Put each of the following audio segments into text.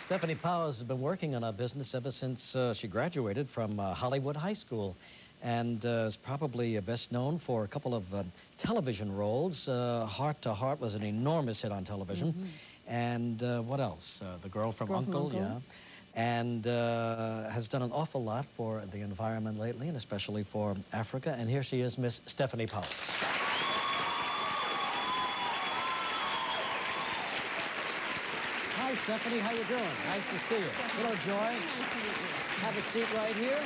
Stefanie Powers has been working on our business ever since she graduated from Hollywood High School, and is probably best known for a couple of television roles. Heart to Heart was an enormous hit on television. And what else? The Girl from Uncle, yeah. And has done an awful lot for the environment lately, and especially for Africa. And here she is, Miss Stefanie Powers. Hi, Stefanie. How you doing? Nice to see you. Hello, Joy. Have a seat right here.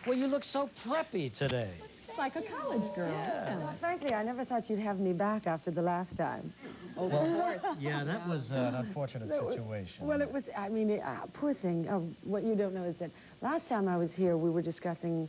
Well, you look so preppy today. It's like a college girl. Yeah. Well, frankly, I never thought you'd have me back after the last time. Oh, of course. Yeah, that was an unfortunate situation. Well, it was, I mean, poor thing. What you don't know is that last time I was here, we were talking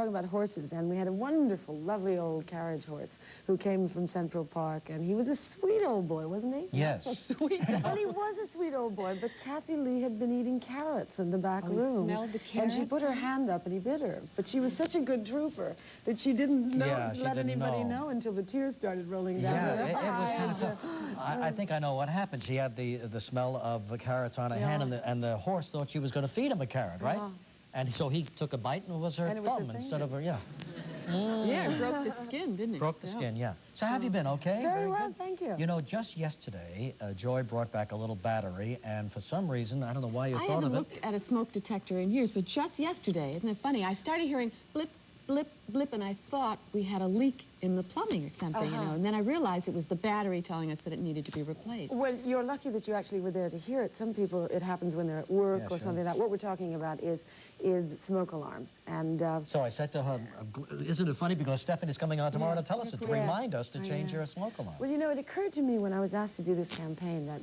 about horses, and we had a wonderful, lovely old carriage horse who came from Central Park, and he was a sweet old boy, wasn't he? Yes. So sweet. Well, he was a sweet old boy, but Kathie Lee had been eating carrots in the back room. He smelled the carrots? And she put her hand up, and he bit her. But she was such a good trooper that she didn't know, let anybody know until the tears started rolling down her it was kind of tough. I think I know what happened. She had the smell of the carrots on her hand, and the horse thought she was going to feed him a carrot, right? And so he took a bite, and it was her thumb instead of her, Yeah, it broke the skin, didn't it? Broke the skin, yeah. So have you been okay? Very well, thank you. You know, just yesterday, Joy brought back a little battery, and for some reason, I don't know why you thought of it. I haven't looked at a smoke detector in years, but just yesterday, isn't it funny? I started hearing blip, blip, blip, and I thought we had a leak in the plumbing or something, you know, and then I realized it was the battery telling us that it needed to be replaced. Well, you're lucky that you actually were there to hear it. Some people, it happens when they're at work or something like that. What we're talking about is smoke alarms. And so I said to her, isn't it funny, because Stephanie's coming on tomorrow to tell us, to remind us to change your smoke alarm. Well, you know, it occurred to me when I was asked to do this campaign that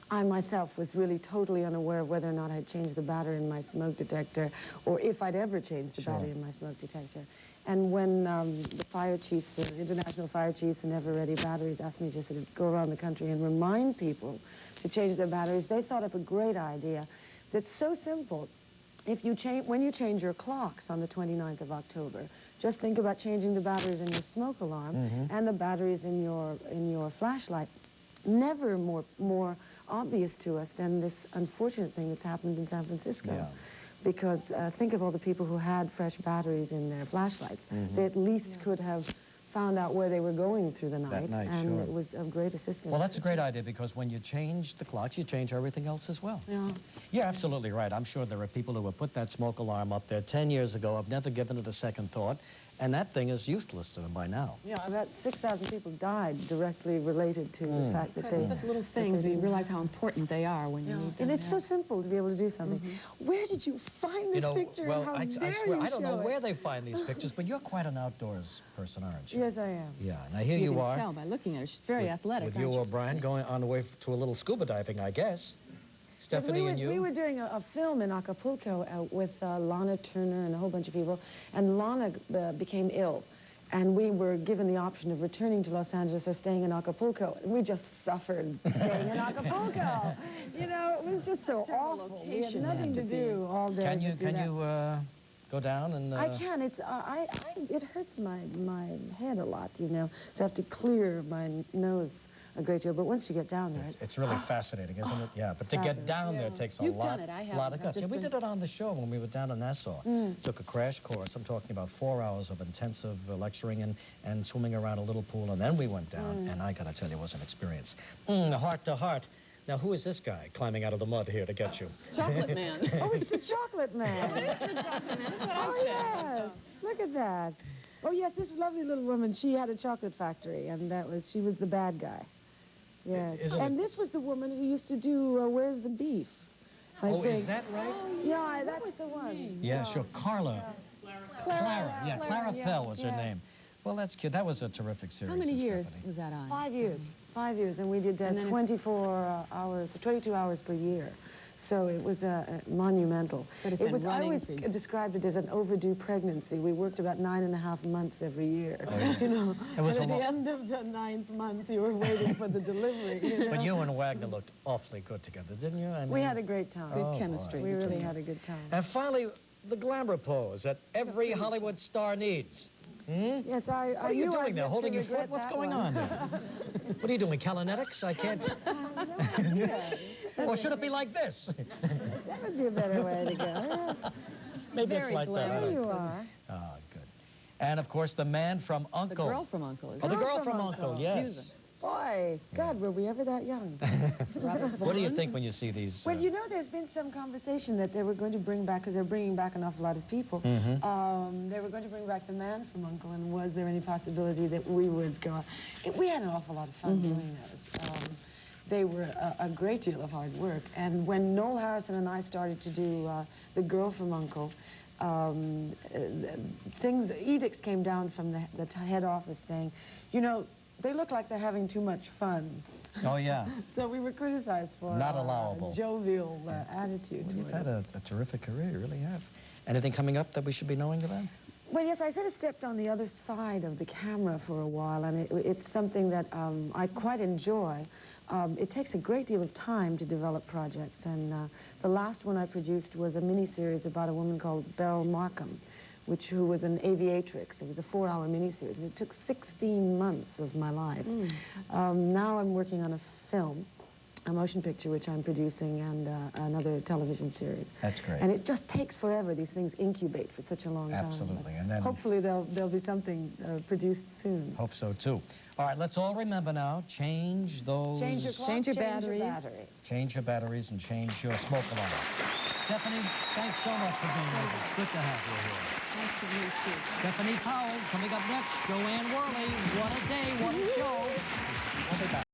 I myself was really totally unaware of whether or not I'd changed the battery in my smoke detector, or if I'd ever changed the battery in my smoke detector. And when the fire chiefs, the international fire chiefs and Ever Ready Batteries asked me to sort of go around the country and remind people to change their batteries, they thought up a great idea that's so simple. If you when you change your clocks on the 29th of October, just think about changing the batteries in your smoke alarm and the batteries in your flashlight. Never more obvious to us than this unfortunate thing that's happened in San Francisco. Yeah. Because think of all the people who had fresh batteries in their flashlights. They at least could have found out where they were going through the night, and it was of great assistance. Well, that's a great idea, because when you change the clocks, you change everything else as well. Yeah. You're absolutely right. I'm sure there are people who have put that smoke alarm up there 10 years ago, have never given it a second thought, and that thing is useless to them by now. Yeah, about 6,000 people died directly related to the fact that they... Such little things, but you realize how important they are when you need them. And it's so simple to be able to do something. Where did you find this picture? Well, how I dare swear, you I don't know show where it? they find these pictures, but you're quite an outdoors person, aren't you? Yes, I am. Yeah, now here you are. You can tell by looking at her. She's very athletic, With you, O'Brien, going on the way to a little scuba diving, I guess. Stefanie and you? We were doing a film in Acapulco with Lana Turner and a whole bunch of people, and Lana became ill. And we were given the option of returning to Los Angeles or staying in Acapulco. And we just suffered staying in Acapulco. You know, it was just so awful. We had nothing to do all day. Can you go down and... I can. It's it hurts my head a lot, you know. So I have to clear my nose a great deal. But once you get down there, it's really fascinating, isn't it? Yeah, but to get down there takes a lot of guts. Yeah, we did it on the show when we were down in Nassau. Took a crash course. I'm talking about 4 hours of intensive lecturing and swimming around a little pool, and then we went down, and I gotta tell you, it was an experience. Heart to heart. Now, who is this guy climbing out of the mud here to get you? Chocolate Man. Oh, it's the Chocolate Man. It's the Chocolate Man. That's what Oh, yes. Look at that. Oh, yes, this lovely little woman, she had a chocolate factory, and she was the bad guy. Yes. And this was the woman who used to do Where's the Beef? I think. Is that right? Yeah, that's the one. Yeah, sure. Carla. Clara. Yeah, Clara Pell was her name. Well, that's cute. That was a terrific series. How many years was that on? 5 years. 5 years, and we did 24 hours, 22 hours per year. So it was monumental. But it's been I always described it as an overdue pregnancy. We worked about 9.5 months every year. You know, and at the end of the 9th month, you were waiting for the delivery. You know? But you and Wagner looked awfully good together, didn't you? I mean, we had a great time. Good chemistry. We really had a good time. And finally, the glamour pose that every Hollywood star needs. Hmm? Yes, What are you knew doing I'd there? live Holding to your foot? regret What's that going one. on there? What are you doing, Kalinetics? I can't... Or should it be like this? That would be a better way to go. Maybe Very it's like that. I There don't you know. are. Oh, good. And, of course, the man from The Uncle. girl from Uncle. Is Oh, the it? girl from Uncle, yes. Music. Boy, God, were we ever that young? What do you think when you see these? Well, you know, there's been some conversation that they were going to bring back, because they're bringing back an awful lot of people. They were going to bring back the man from Uncle, and was there any possibility that we would go? We had an awful lot of fun doing those. They were a great deal of hard work. And when Noel Harrison and I started to do The Girl from Uncle, edicts came down from the head office saying, you know, they look like they're having too much fun. Oh, yeah. So we were criticized for Not our allowable. jovial attitude. Well, you've toward had a terrific career, you really have. Anything coming up that we should be knowing about? Well, yes, I sort of stepped on the other side of the camera for a while, and it's something that I quite enjoy. It takes a great deal of time to develop projects, and the last one I produced was a miniseries about a woman called Beryl Markham, who was an aviatrix. It was a 4-hour miniseries, and it took 16 months of my life. Now I'm working on a film, a motion picture, which I'm producing, and another television series. That's great. And it just takes forever. These things incubate for such a long time. Absolutely. And then hopefully there'll be something produced soon. Hope so, too. All right, let's all remember now, change those... Change your clock, Change your change batteries. Your battery. Change your batteries and change your smoke alarm. Stephanie, thanks so much for being with us. Good to have you here. Nice to meet you. Stephanie Powers coming up next. Joanne Worley. What a day, what a show. We'll be back.